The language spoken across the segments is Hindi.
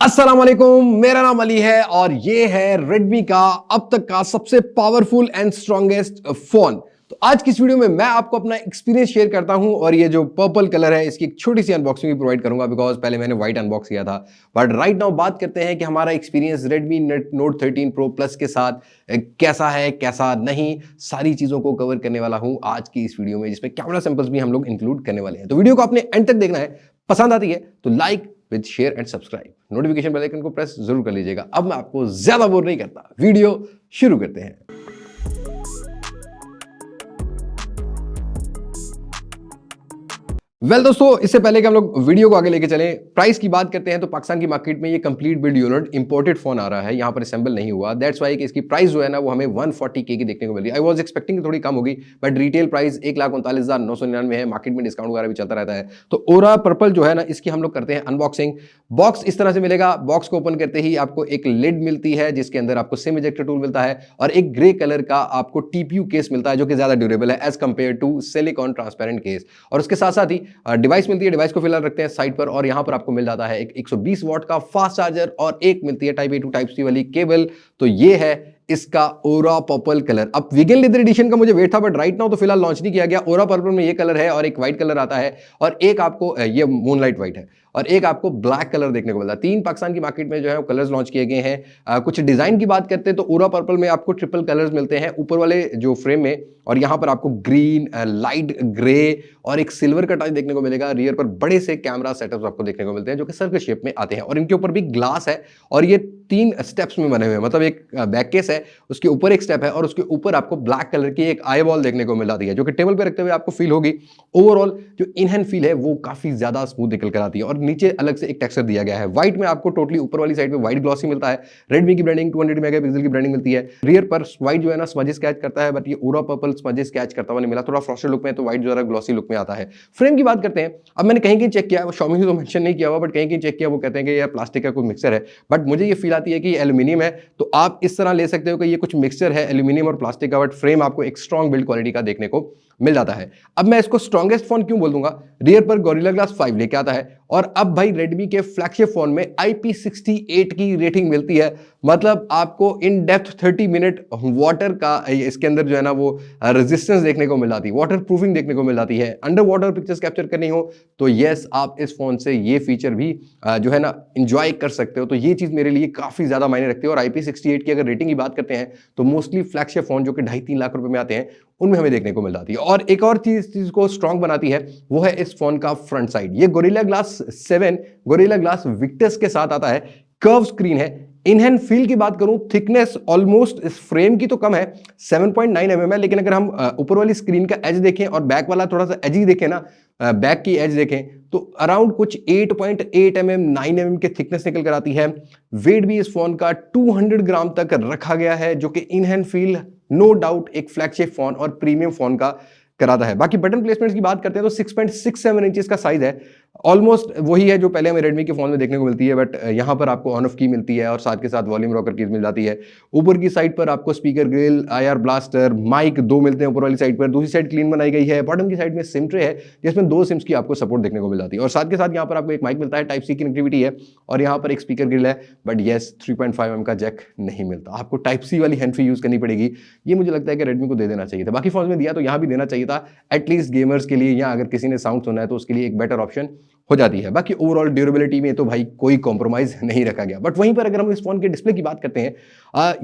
अस्सलाम वालेकुम, मेरा नाम अली है और ये है Redmi का अब तक का सबसे पावरफुल एंड स्ट्रॉन्गेस्ट फोन। तो आज की इस वीडियो में मैं आपको अपना एक्सपीरियंस शेयर करता हूं और ये जो पर्पल कलर है इसकी एक छोटी सी अनबॉक्सिंग भी प्रोवाइड करूंगा बिकॉज पहले मैंने व्हाइट अनबॉक्स किया था। बट राइट नाउ बात करते हैं कि हमारा experience Redmi Note 13 Pro Plus के साथ कैसा है कैसा नहीं, सारी चीजों को कवर करने वाला हूं आज की इस वीडियो में, जिसमें कैमरा सैंपल्स भी हम लोग इंक्लूड करने वाले हैं। तो वीडियो को आपने एंड तक देखना है, पसंद आती है तो like with share and subscribe, notification bell icon को प्रेस जरूर कर लीजिएगा। अब मैं आपको ज्यादा बोर नहीं करता, वीडियो शुरू करते हैं। दोस्तों, इससे पहले कि हम लोग वीडियो को आगे लेके चलें, प्राइस की बात करते हैं तो पाकिस्तान की मार्केट में ये complete build unit imported phone आ रहा है, यहाँ पर असेंबल नहीं हुआ। दैट्स वाई कि इसकी प्राइस जो है ना वो हमें 140K की देखने को मिली। आई वाज एक्सपेक्टिंग थोड़ी कम होगी, बट रिटेल प्राइस 1,39,999 है। मार्केट में डिस्काउंट वगैरह भी चलता रहता है। तो ओरा पर्पल जो है ना, इसकी हम लोग करते हैं अनबॉक्सिंग। बॉक्स इस तरह से मिलेगा। बॉक्स को ओपन करते ही आपको एक लिड मिलती है जिसके अंदर आपको सिम इजेक्टर टूल मिलता है और एक ग्रे कलर का आपको टीपीयू केस मिलता है जो कि ज्यादा ड्यूरेबल है as compared to silicone transparent case. और उसके साथ साथ ही डिवाइस मिलती है। डिवाइस को फिलहाल रखते हैं साइड पर और यहां पर आपको मिल जाता है एक 120 वॉट का फास्ट चार्जर और एक मिलती है type A to type C वाली केबल। तो ये है इसका ओरा पर्पल कलर। अब वीगन लेदर एडिशन का मुझे वेट था, बट राइट नाउ तो फिलहाल लॉन्च नहीं किया गया। ओरा पर्पल में ये कलर है और एक व्हाइट कलर आता है और एक आपको ये मूनलाइट व्हाइट है और एक आपको ब्लैक कलर देखने को मिलता है। 3 पाकिस्तान की मार्केट में जो है वो कलर्स लॉन्च किए गए हैं। कुछ डिजाइन की बात करते हैं तो ओरा पर्पल में आपको ट्रिपल कलर्स मिलते हैं ऊपर वाले जो फ्रेम में, और यहां पर आपको ग्रीन, लाइट ग्रे और एक सिल्वर का टच देखने को मिलेगा। रियर पर बड़े से कैमरा सेटअप्स आपको देखने को मिलते हैं जो कि सर्कल शेप में आते हैं और इनके ऊपर भी ग्लास है और ये 3 स्टेप्स में बने हुए हैं। मतलब एक बैक केस है, उसके ऊपर एक स्टेप है और उसके ऊपर आपको ब्लैक कलर की एक आई बॉल देखने को मिल जाती है जो कि टेबल पे रखते हुए आपको फील होगी। ओवरऑल जो इन हैंड फील है वो काफी ज्यादा स्मूथ निकल कर आती है और नीचे अलग से एक टेक्सचर दिया गया है। व्हाइट में आपको टोटली ऊपर वाली साइड में व्हाइट ग्लॉसी मिलता है। रेडमी की ब्रांडिंग 200 मेगापिक्सल की ब्रांडिंग मिलती है। रियर पर व्हाइट जो है ना स्मजेस कैच करता है, बट ये ओरा पर्पल स्मजेस कैच करता हुआ नहीं मिला। थोड़ा फ्रॉस्टेड लुक में तो व्हाइट जो है ग्लॉसी लुक में आता है। फ्रेम की बात करते हैं। अब मैंने कहीं चेक किया, Xiaomi ने तो मेंशन नहीं किया हुआ, बट कहीं चेक किया, वो कहते हैं कि यार प्लास्टिक का कोई मिक्सचर है, बट मुझे ये फील आती है कि एल्यूमिनियम है। तो आप इस तरह ले सकते हो कि ये कुछ मिक्सचर है एल्यूमिनियम और प्लास्टिक का, बट फ्रेम आपको एक स्ट्रॉन्ग बिल्ड क्वालिटी का देखने को मिल जाता है। अब मैं इसको स्ट्रॉन्गेस्ट फोन क्यों बोल दूंगा, रियर पर गोरिल्ला ग्लास 5 लेके आता है और अब भाई रेडमी के फ्लैगशिप फोन में IP68 की रेटिंग मिलती है। मतलब आपको इन डेप्थ 30 मिनट वाटर का इसके अंदर जो है ना वो रेजिस्टेंस देखने को मिल जाती है, वाटर प्रूफिंग देखने को मिल जाती है। अंडर वाटर पिक्चर्स कैप्चर करनी हो तो यस, आप इस फोन से ये फीचर भी जो है ना इंजॉय कर सकते हो। तो ये चीज मेरे लिए काफी ज्यादा मायने रखती है। और IP68 की अगर रेटिंग की बात करते हैं तो मोस्टली फ्लैगशिप फोन जो कि 2.5-3 लाख रुपए में आते हैं उनमें हमें देखने को मिल जाती है। और एक और चीज को स्ट्रॉन्ग बनाती है वो है इस फोन का फ्रंट साइड। ये gorilla glass 7 gorilla glass Victus के साथ आता है। कर्व स्क्रीन है। इन हैंड फील की बात करूं, थिकनेस ऑलमोस्ट इस फ्रेम की तो कम है, 7.9 mm है, लेकिन अगर हम ऊपर वाली स्क्रीन का एज देखें और बैक वाला थोड़ा सा एज ही देखें ना, बैक की एज देखें तो अराउंड कुछ 8.8 mm 9 mm के थिकनेस निकल कर आती है। वेट भी इस फोन का 200 ग्राम तक रखा गया है जो कि in hand feel no doubt एक फ्लैगशिप फोन और प्रीमियम फोन का कराता है। बाकी बटन प्लेसमेंट्स की बात करते हैं तो 6.67 इंचेस का साइज है। ऑलमोस्ट वही है जो पहले हमें रेडमी के फोन में देखने को मिलती है, बट यहाँ पर आपको ऑन ऑफ की मिलती है और साथ के साथ वॉल्यूम रॉकर कीज मिल जाती है। ऊपर की साइड पर आपको speaker grill, IR blaster, mic 2 मिलते हैं ऊपर वाली साइड पर। दूसरी साइड क्लीन बनाई गई है। बॉटम की साइड में सिम ट्रे है जिसमें 2 सिम्स की आपको सपोर्ट देखने को मिल जाती है और साथ के साथ यहाँ पर आपको एक माइक मिलता है, टाइप सी कनेक्टिविटी है और यहाँ पर एक स्पीकर ग्रिल है। बट येस, 3.5 mm का जैक नहीं मिलता, आपको टाइप सी वाली हैंड फ्री यूज करनी पड़ेगी। ये मुझे लगता है कि रेडमी को दे देना चाहिए था। बाकी फोन में दिया तो यहाँ भी देना चाहिए था, एटलीस्ट गेमर्स के लिए या अगर किसी ने साउंड सुनना है तो उसके लिए एक बेटर ऑप्शन हो जाती है। बाकी ओवरऑल ड्यूरेबिलिटी में तो भाई कोई कॉम्प्रोमाइज नहीं रखा गया। बट वहीं पर अगर हम इस फोन के डिस्प्ले की बात करते हैं,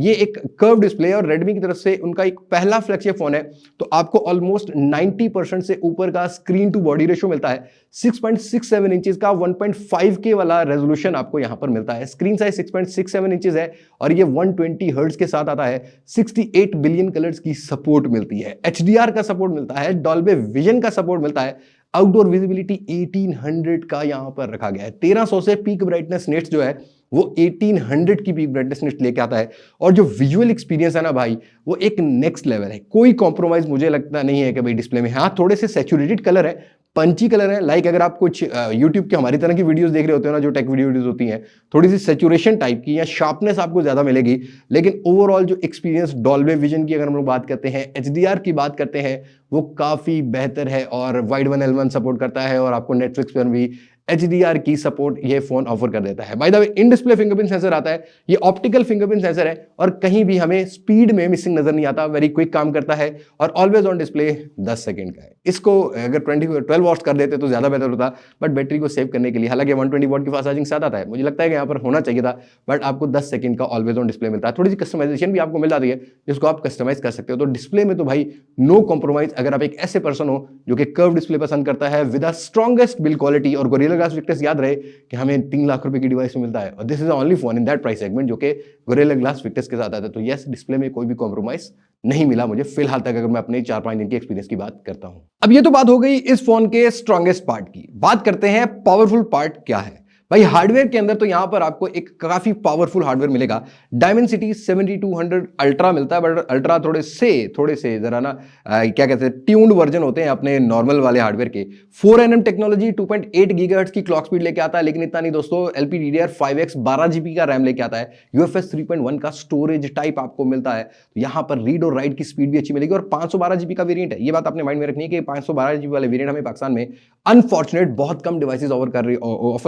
ये एक कर्व डिस्प्ले और रेडमी की तरफ से उनका एक पहला फ्लैगशिप फोन है, तो आपको ऑलमोस्ट 90% से ऊपर का स्क्रीन टू बॉडी रेशियो मिलता है। 6.67 इंचेस का 1.5K वाला रेजोल्यूशन आपको यहां पर मिलता है। स्क्रीन साइज 6.67 इंचेस है और ये 120 हर्ट्ज के साथ आता है। 68 बिलियन कलर्स की सपोर्ट मिलती है। HDR का सपोर्ट मिलता है। डॉल्बे विजन का सपोर्ट मिलता है। आउटडोर विजिबिलिटी 1800 का यहां पर रखा गया है। 1300 से पीक ब्राइटनेस नेट्स जो है वो 1800 की पीक ब्राइटनेस नेट लेके आता है और जो विजुअल एक्सपीरियंस है ना भाई, वो एक नेक्स्ट लेवल है। कोई कॉम्प्रोमाइज मुझे लगता नहीं है कि भाई डिस्प्ले में। हाँ, थोड़े से सैचुरेटेड कलर है, पंची कलर है। लाइक अगर आप कुछ यूट्यूब की हमारी तरह की वीडियोस देख रहे होते हो ना, जो टेक वीडियोस होती हैं, थोड़ी सी सैचुरेशन टाइप की या शार्पनेस आपको ज्यादा मिलेगी, लेकिन ओवरऑल जो एक्सपीरियंस डॉल्बे विजन की अगर हम लोग बात करते हैं, HDR की बात करते हैं, वो काफी बेहतर है और वाइड 1L1 सपोर्ट करता है और आपको नेटफ्लिक्स पर भी HDR की सपोर्ट ये फोन ऑफर कर देता है। By the way in display fingerprint sensor आता है, ये ऑप्टिकल फिंगरप्रिंट सेंसर है और कहीं भी हमें स्पीड में मिसिंग नजर नहीं आता, वेरी क्विक काम करता है और ऑलवेज ऑन डिस्प्ले 10 सेकंड का है। इसको अगर 12 वॉट्स कर देते तो ज्यादा बेहतर होता, बट बैटरी को सेव करने के लिए, हालांकि 120 वॉट की फास्ट चार्जिंग साथ आता है, मुझे लगता है कि यहाँ पर होना चाहिए था, बट आपको 10 सेकंड का ऑलवेज ऑन डिस्प्ले मिलता है। थोड़ी सी कस्टमाइजेशन भी आपको मिल जाती है जिसको आप कस्टमाइज कर सकते हो। तो डिस्प्ले में तो भाई नो कॉम्प्रोमाइज। अगर आप एक ऐसे पर्सन हो जो कि कर्व डिस्प्ले पसंद करता है with the strongest build quality, और गोरिल्ला ग्लास विक्टस याद रहे कि हमें 3 लाख रुपए की डिवाइस में मिलता है और this is only phone in that price segment जो कि गोरिल्ला ग्लास विक्टस के साथ आता है। तो यस, डिस्प्ले में कोई भी कॉम्प्रोमाइज नहीं मिला मुझे फिलहाल तक, अगर मैं अपने 4-5 दिन के एक्सपीरियंस की बात करता हूं। अब ये तो बात हो गई इस फोन के स्ट्रॉन्गेस्ट पार्ट की, बात करते हैं पावरफुल पार्ट क्या है। भाई हार्डवेयर के अंदर तो यहां पर आपको एक काफी पावरफुल हार्डवेयर मिलेगा। डायमेंसिटी 7200 अल्ट्रा मिलता है, बट अल्ट्रा थोड़े से जरा ना क्या कहते हैं, ट्यून्ड वर्जन होते हैं अपने नॉर्मल वाले हार्डवेयर के। 4nm टेक्नोलॉजी 2.8 गीगाहर्ट्ज की क्लॉक स्पीड लेके आता है, लेकिन इतना नहीं दोस्तों, LPDDR5X 12 GB का रैम लेके आता है, UFS 3.1 का स्टोरेज टाइप आपको मिलता है। तो यहां पर रीड और राइट की स्पीड भी अच्छी मिलेगी और 512 GB का वेरिएंट है। ये बात आपने माइंड में रखनी है कि 512 GB वाले वेरिएंट हमें पाकिस्तान में अनफॉर्चुनेट बहुत कम डिवाइसेस ऑफर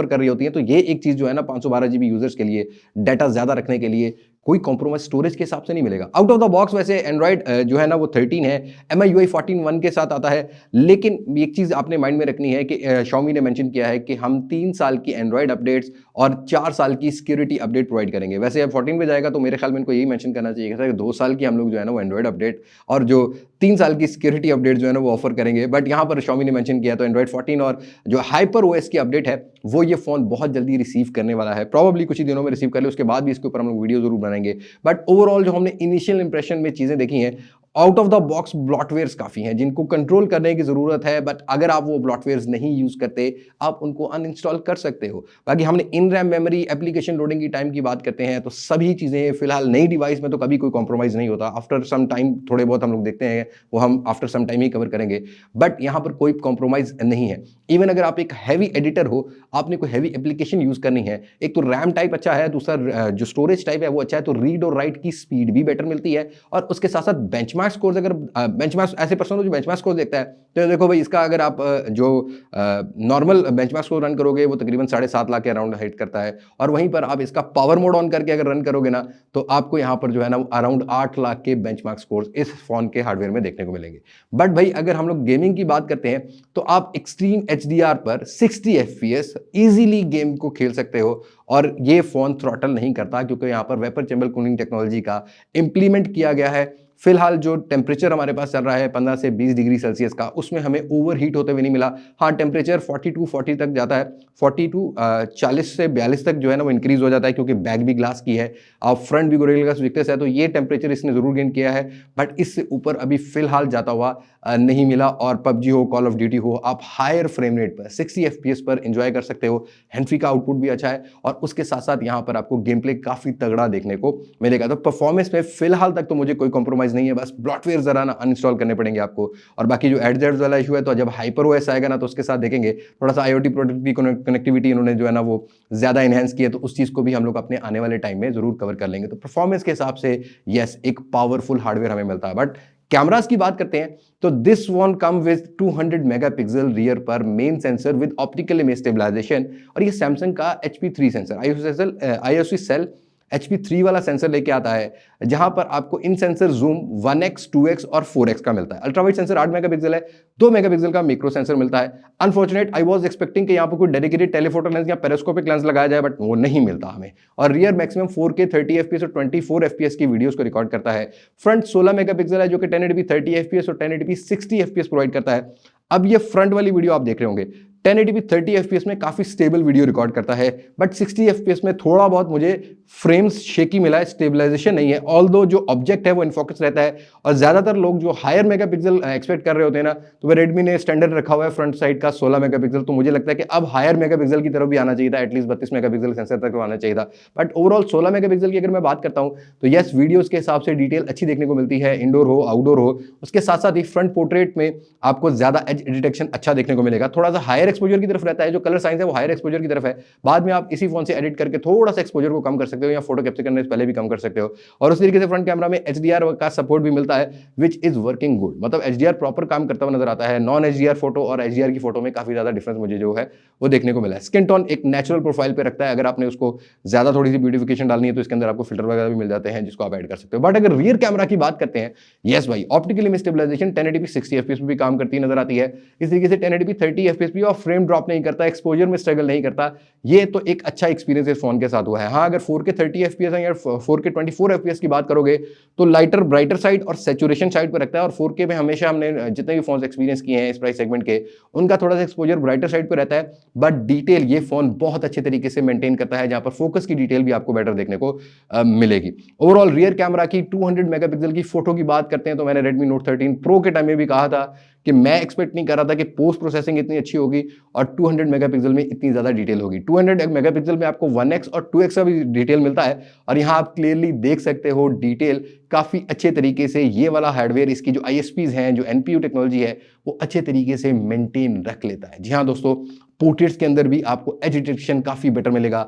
कर रही होती हैं। तो ये एक चीज जो है ना, 512 GB यूजर्स के लिए डाटा ज्यादा रखने के लिए कोई कॉम्प्रोमाइज स्टोरेज के हिसाब से नहीं मिलेगा। आउट ऑफ द बॉक्स वैसे एंड्रॉइड जो है ना वो 13 है, MIUI 14.1 के साथ आता है, लेकिन एक चीज आपने माइंड में रखनी है कि Xiaomi ने मेंशन किया है कि हम 3 साल की एंड्रॉइड अपडेट्स और 4 साल की सिक्योरिटी अपडेट प्रोवाइड करेंगे। वैसे अब 14 पे जाएगा तो मेरे ख्याल में इनको यही मेंशन करना चाहिए कि 2 साल की हम लोग जो है ना वो एंड्रॉइड अपडेट और जो 3 साल की सिक्योरिटी अपडेट जो है ना वो ऑफर करेंगे। बट यहाँ पर Xiaomi ने मेंशन किया तो एंड्रॉइड 14 और जो हाइपर OS की अपडेट है वो ये फोन बहुत जल्दी रिसीव करने वाला है, प्रॉब्ली कुछ ही दिनों में रिसीव कर ले, उसके बाद भी इसके ऊपर हम लोग वीडियो जरूर बनाएंगे। बट ओवरऑल जो हमने इनिशियल इंप्रेशन में चीजें देखी हैं, out of the box bloatwares काफी हैं जिनको कंट्रोल करने की जरूरत है, बट अगर आप वो ब्लॉटवेयर्स नहीं यूज करते आप उनको अनइंस्टॉल कर सकते हो। बाकी हमने इन रैम मेमोरी एप्लीकेशन लोडिंग की टाइम की बात करते हैं तो सभी चीजें फिलहाल नई डिवाइस में तो कभी कोई कॉम्प्रोमाइज नहीं होता। आफ्टर सम टाइम थोड़े बहुत हम लोग देखते हैं, वो हम आफ्टर सम टाइम ही कवर करेंगे, बट यहाँ पर कोई कॉम्प्रोमाइज नहीं है। इवन अगर आप एक हैवी एडिटर हो, आपने कोई हैवी एप्लीकेशन यूज करनी है, एक तो रैम टाइप अच्छा है, दूसरा जो स्टोरेज टाइप है वो अच्छा है, तो रीड और राइट की स्पीड भी बेटर मिलती है। और उसके साथ साथ बेंचमार्क स्कोर्स, अगर बेंचमार्क ऐसे पर्सन हो जो बेंचमार्क स्कोर देखता है तो देखो भाई इसका अगर आप जो नॉर्मल बेंचमार्क स्कोर रन करोगे वो तकरीबन 7.5 लाख के अराउंड हिट करता है, और वहीं पर आप इसका पावर मोड ऑन करके अगर रन करोगे ना तो आपको यहाँ पर जो है ना अराउंड 8 लाख के बेंचमार्क स्कोर्स इस फोन के हार्डवेयर में देखने को मिलेंगे। बट भाई अगर हम लोग गेमिंग की बात करते हैं तो आप एक्सट्रीम HDR पर 60 FPS इजीली गेम को खेल सकते हो, और ये फोन थ्रॉटल नहीं करता क्योंकि यहाँ पर वेपर चैम्बर कूलिंग टेक्नोलॉजी का इंप्लीमेंट किया गया है। फिलहाल जो टेम्परेचर हमारे पास चल रहा है 15 से 20 डिग्री सेल्सियस का, उसमें हमें ओवर हीट होते हुए नहीं मिला। हाँ, टेम्परेचर 40 तक जाता है, 40 से 42 तक जो है ना वो इंक्रीज हो जाता है क्योंकि बैक भी ग्लास की है और फ्रंट भी गोरिल्ला ग्लास विक्टस है, तो ये टेम्परेचर इसने जरूर गेन किया है, बट इससे ऊपर अभी फिलहाल जाता हुआ नहीं मिला। और पबजी हो, कॉल ऑफ ड्यूटी हो, आप हायर फ्रेम रेट पर 60 FPS पर एंजॉय कर सकते हो। हैंड-फ्री का आउटपुट भी अच्छा है और उसके साथ साथ यहाँ पर आपको गेम प्ले काफी तगड़ा देखने को मिलेगा। तो परफॉर्मेंस में फिलहाल तक तो मुझे कोई कॉम्प्रोमाइज नहीं है, बस ब्लॉटवेयर जरा ना अनइंस्टॉल करने पड़ेंगे आपको। और बाकी जो एडजेट्स वाला इशू है तो जब हाइपर OS आएगा ना तो उसके साथ देखेंगे थोड़ा सा IoT प्रोडक्ट की कनेक्टिविटी इन्होंने जो है ना वो ज्यादा इनहेंस की है, तो उस चीज को भी हम लोग अपने आने वाले टाइम में जरूर कवर कर लेंगे। तो परफॉर्मेंस के हिसाब से यस, एक पावरफुल हार्डवेयर हमें मिलता है। बट कैमरास की बात करते हैं तो this one come with 200 megapixel rear पर main sensor with optical image stabilisation, और ये सैमसंग का HP3 sensor ISO cell HP3 वाला सेंसर लेके आता है, जहां पर आपको इन सेंसर जूम 1x 2x और 4x का मिलता है। अल्ट्रावाइड सेंसर 8 मेगापिक्सल है, 2 मेगापिक्सल का मैक्रो सेंसर मिलता है। अनफॉर्चुनेट आई वाज एक्सपेक्टिंग कि यहां पर कोई डेडिकेटेड टेलीफोटो लेंस या पेरिस्कोपिक लेंस लगाया जाए, बट वो नहीं मिलता हमें। और रियर मैक्सिमम 4K 30 FPS और 24 FPS की वीडियोस को रिकॉर्ड करता है। फ्रंट 16 मेगापिक्सल है जो कि 1080p 30 FPS और 1080p 60 FPS प्रोवाइड करता है। अब ये फ्रंट वाली वीडियो आप देख रहे होंगे, 1080p 30 FPS में काफी स्टेबल वीडियो रिकॉर्ड करता है, बट 60 FPS में थोड़ा बहुत मुझे फ्रेम्स शेकी मिला है, स्टेबलाइजेशन नहीं है। ऑल्दो जो ऑब्जेक्ट है वो इनफोकस रहता है, और ज्यादातर लोग जो हायर मेगापिक्सल एक्सपेक्ट कर रहे होते हैं ना, तो वो रेडमी ने स्टैंडर्ड रखा हुआ है फ्रंट साइड का 16 मेगापिक्सल, तो मुझे लगता है कि अब हायर मेगापिक्सल की तरफ भी आना चाहिए था, एटलीस्ट 32 मेगापिक्सल सेंसर तक आना चाहिए था। बट ओवरऑल 16 मेगापिक्सल की अगर मैं बात करता हूं तो यस, वीडियोस के हिसाब से डिटेल अच्छी देखने को मिलती है, इंडोर हो आउटडोर हो। उसके साथ साथ ही फ्रंट पोर्ट्रेट में आपको ज्यादा एज डिटेक्शन अच्छा देखने को मिलेगा, थोड़ा सा हायर एक्सपोजर की तरफ रहता है, जो कलर साइंस है वो हायर एक्सपोजर की तरफ है। बाद में आप इसी फोन से एडिट करके थोड़ा सा एक्सपोजर को कम कर सकते हो या फोटो कैप्चर करने से पहले भी कम कर सकते हो। और उस तरीके से फ्रंट कैमरा में HDR का सपोर्ट भी मिलता है, विच इज वर्किंग गुड। मतलब HDR प्रॉपर काम करता हुआ नजर आता है। नॉन HDR फोटो और HDR की फोटो में काफी ज्यादा डिफरेंस मुझे जो है वो देखने को मिला है। स्किन टोन एक नेचुरल प्रोफाइल पे रखता है, अगर आपने उसको ज्यादा थोड़ी सी ब्यूटिफिकेशन डालनी है तो इसके अंदर आपको फिल्टर वगैरह भी मिल जाते हैं जिसको आप ऐड कर सकते हो। बट अगर रियर कैमरा की बात करते हैं, यस भाई, optical image stabilization 1080p 60 fps पे भी काम करती नजर आती है। इस तरीके से 1080p 30 fps भी और फ्रेम ड्रॉप नहीं करता, एक्सपोजर में स्ट्रगल नहीं करता। ये तो एक अच्छा एक्सपीरियंस इस फोन के साथ हुआ है। हाँ, अगर 4K 30 fps है या 4K 24 fps की बात करोगे तो लाइटर ब्राइटर साइड और सैचुरेशन साइड पर रखता है। और 4K में हमेशा हमने जितने भी फोन एक्सपीरियंस किए हैं इस प्राइस सेगमेंट के, उनका थोड़ा सा एक्सपोजर ब्राइटर साइड पर रहता है। बट डिटेल ये फोन बहुत अच्छे तरीके से मेंटेन करता है, जहां पर फोकस की डिटेल भी आपको बेटर देखने को मिलेगी। ओवरऑल रियर कैमरा की 200 मेगापिक्सल की फोटो की बात करते हैं तो मैंने Redmi Note 13 Pro के टाइम में भी कहा था कि मैं एक्सपेक्ट नहीं कर रहा था कि पोस्ट प्रोसेसिंग इतनी अच्छी होगी और 200 मेगापिक्सल में इतनी ज्यादा डिटेल होगी। 200 मेगापिक्सल में आपको 1x और 2x का भी डिटेल मिलता है और यहां आप क्लियरली देख सकते हो डिटेल काफी अच्छे तरीके से ये वाला हार्डवेयर, इसकी जो ISPs हैं, जो NPU टेक्नोलॉजी है, वो अच्छे तरीके से मेंटेन रख लेता है। जी हाँ दोस्तों, पोर्ट्रेट्स के अंदर भी आपको एज डिटेक्शन काफी बेटर मिलेगा।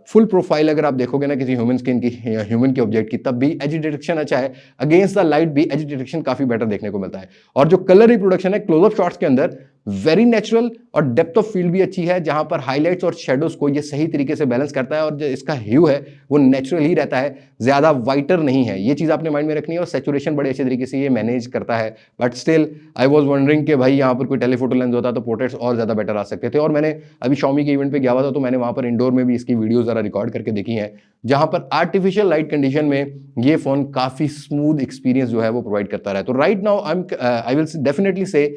फुल प्रोफाइल अगर आप देखोगे ना किसी ह्यूमन स्किन की या ह्यूमन के ऑब्जेक्ट की, तब भी एज डिटेक्शन अच्छा है। अगेंस्ट द लाइट भी एज डिटेक्शन काफी बेटर देखने को मिलता है। और जो कलर रिप्रोडक्शन है क्लोजअप शॉट्स के अंदर वेरी नेचुरल और डेप्थ ऑफ फील्ड भी अच्छी है, जहां पर हाइलाइट्स और शेडोज को ये सही तरीके से बैलेंस करता है और जो इसका ह्यू है वो नेचुरल ही रहता है, ज्यादा वाइटर नहीं है। ये चीज आपने माइंड में रखनी है। और सैचुरेशन बड़े अच्छे तरीके से ये मैनेज करता है। But still I was wondering कि भाई यहाँ पर कोई टेलीफोटो लेंस होता तो पोर्ट्रेट्स और ज्यादा बेटर आ सकते थे। और मैंने अभी Xiaomi के इवेंट पे गया हुआ था तो मैंने वहां पर इंडोर में भी इसकी वीडियो जरा रिकॉर्ड करके देखी है, जहां पर आर्टिफिशियल लाइट कंडीशन में ये फोन काफी स्मूथ एक्सपीरियंस जो है वो प्रोवाइड करता रहा है। तो right now I will definitely से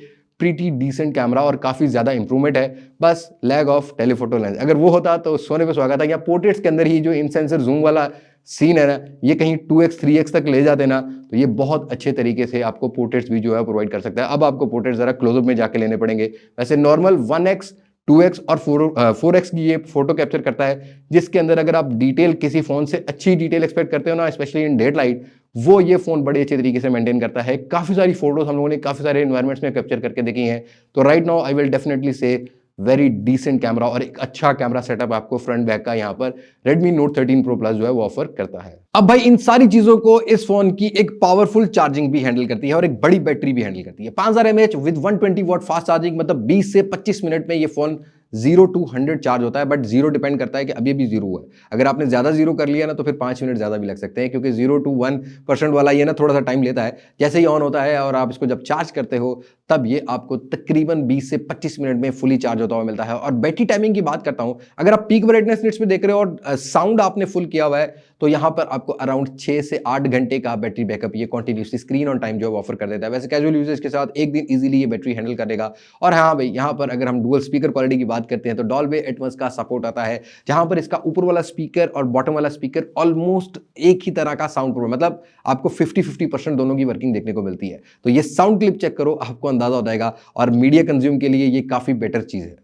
प्रीटी डिसेंट कैमरा और काफी ज्यादा इंप्रूवमेंट है। बस लैग ऑफ टेलीफोटो लेंस, अगर वो होता तो सोने पे सुहागा था। या पोर्ट्रेट्स के अंदर ही जो इन सेंसर जूम वाला सीन है ना, ये कहीं 2x 3x तक ले जाते ना तो ये बहुत अच्छे तरीके से आपको पोर्ट्रेट्स भी जो है प्रोवाइड कर सकता है। अब आपको पोर्ट्रेट्स जरा क्लोजअप में जाके लेने पड़ेंगे। वैसे नॉर्मल 1x 2x और 4x की ये फोटो कैप्चर करता है, जिसके अंदर अगर आप डिटेल किसी फोन से अच्छी डिटेल एक्सपेक्ट करते हो ना, स्पेशली इन डेड लाइट, वो ये फोन बड़े अच्छे तरीके से मेंटेन करता है। काफी सारी फोटोज हम लोगों ने काफी सारे एनवायरमेंट्स में कैप्चर करके देखी हैं। तो right now I will definitely से वेरी डिसेंट कैमरा और एक अच्छा कैमरा सेटअप आपको फ्रंट बैक का यहाँ पर Redmi Note 13 Pro Plus जो है वो ऑफर करता है। अब भाई इन सारी चीजों को इस फोन की एक पावरफुल चार्जिंग भी हैंडल करती है और एक बड़ी बैटरी भी हैंडल करती है। 5000 mAh with 120 watt fast charging, मतलब 20 से 25 मिनट में ये फोन 0 to 100 चार्ज होता है। बट 0 डिपेंड करता है कि अभी 0 हुआ है। अगर आपने ज्यादा 0 कर लिया ना तो फिर 5 मिनट ज्यादा भी लग सकते हैं, क्योंकि 0 to 1% वाला ये ना थोड़ा सा टाइम लेता है। जैसे ही ऑन होता है और आप इसको जब चार्ज करते हो तब ये आपको तकरीबन 20 से 25 मिनट में फुली चार्ज होता हुआ मिलता है। और बैटरी टाइमिंग की बात करता हूं, अगर आप पीक ब्राइटनेस निट्स पे देख रहे हो और साउंड आपने फुल किया हुआ है तो यहां पर आपको अराउंड 6 से 8 घंटे का बैटरी बैकअप ये कॉन्टिन्यूसली स्क्रीन ऑन टाइम जो ऑफर कर देता है। वैसे कैजुअल यूजर्स के साथ एक दिन इजीली ये बैटरी हैंडल करेगा। और हाँ भाई, यहां पर अगर हम डुअल स्पीकर क्वालिटी की बात करते हैं तो डॉल्बी एटमॉस का सपोर्ट आता है, जहां पर इसका ऊपर वाला स्पीकर और बॉटम वाला स्पीकर ऑलमोस्ट एक ही तरह का साउंड प्रोवाइड, मतलब आपको 50-50% दोनों की वर्किंग देखने को मिलती है। तो ये साउंड क्लिप चेक करो, आपको अंदाजा हो जाएगा। और मीडिया कंज्यूम के लिए ये काफी बेटर चीज है।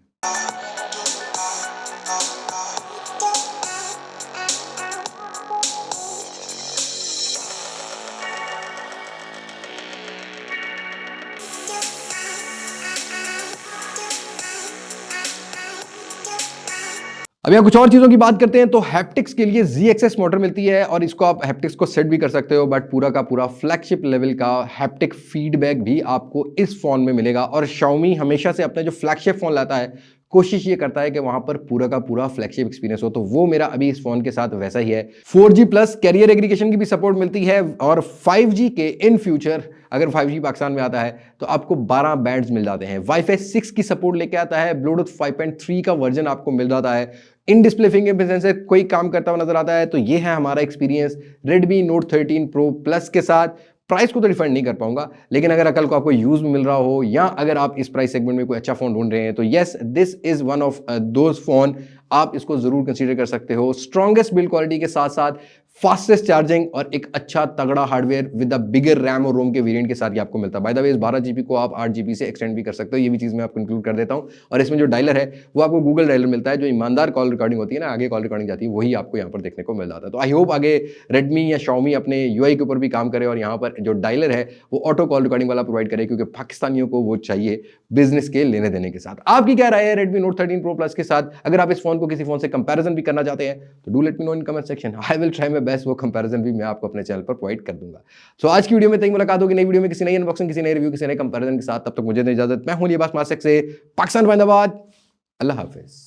अब यहाँ कुछ और चीजों की बात करते हैं तो हैप्टिक्स के लिए ZXS मोटर मिलती है और इसको आप हैप्टिक्स को सेट भी कर सकते हो। बट पूरा का पूरा फ्लैगशिप लेवल का हैप्टिक फीडबैक भी आपको इस फोन में मिलेगा। और Xiaomi हमेशा से अपने जो फ्लैगशिप फोन लाता है कोशिश ये करता है कि वहां पर पूरा का पूरा फ्लैगशिप एक्सपीरियंस हो, तो वो मेरा अभी इस फोन के साथ वैसा ही है। 4G प्लस कैरियर एग्रीगेशन की भी सपोर्ट मिलती है और 5G के इन फ्यूचर अगर 5G पाकिस्तान में आता है तो आपको 12 बैंड्स मिल जाते हैं। Wi-Fi 6 की सपोर्ट लेके आता है। Bluetooth 5.3 का वर्जन आपको मिल जाता है। इन डिस्प्ले फिंगरप्रिंट सेंसर कोई काम करता हुआ नजर आता है। तो ये है हमारा experience Redmi Note 13 Pro Plus के साथ। प्राइस को तो रिफंड नहीं कर पाऊंगा, लेकिन अगर कल को आपको यूज में मिल रहा हो या अगर आप इस प्राइस सेगमेंट में कोई अच्छा फोन ढूंढ रहे हैं तो yes, this is one of those phone, आप इसको जरूर कंसीडर कर सकते हो। स्ट्रॉन्गेस्ट बिल्ड क्वालिटी के साथ साथ फास्टेस्ट चार्जिंग और एक अच्छा तगड़ा hardware with a bigger RAM और रोम के वेरिएंट के साथ ये आपको मिलता है। बाय द वे इस 12 जीबी को आप 8 जीबी से एक्सटेंड भी कर सकते हो, ये भी चीज़ मैं आपको इंक्लूड कर देता हूँ। और इसमें जो डायलर है वो आपको गूगल डायलर मिलता है, जो ईमानदार कॉल रिकॉर्डिंग होती है ना, आगे कॉल रिकॉर्डिंग जाती है, वही आपको यहाँ पर देखने को मिल जाता है। तो आई होप आगे रेडमी या शाओमी अपने यूआई के ऊपर भी काम करे और यहाँ पर जो डायलर है वो ऑटो कॉल रिकॉर्डिंग वाला प्रोवाइड करे, क्योंकि पाकिस्तानियों को वो चाहिए बिजनेस के लेने देने के साथ। आपकी क्या राय है रेडमी नोट 13 प्रो प्लस के साथ? अगर आप इस फोन को किसी फोन से कंपैरिजन भी करना चाहते हैं तो do let me know in comment section. I will try my best, वो कंपैरिजन भी मैं आपको अपने चैनल पर प्रोवाइड कर दूंगा। सो आज की वीडियो में मुलाकात होगी नई वीडियो में, किसी नई अनबॉक्सिंग, किसी नए रिव्यू, किसी नए कंपैरिजन के साथ। तब तक मुझे दे इजाजत। मैं हूं लिबास मास्क से पाकिस्तान, अल्लाह हाफिज।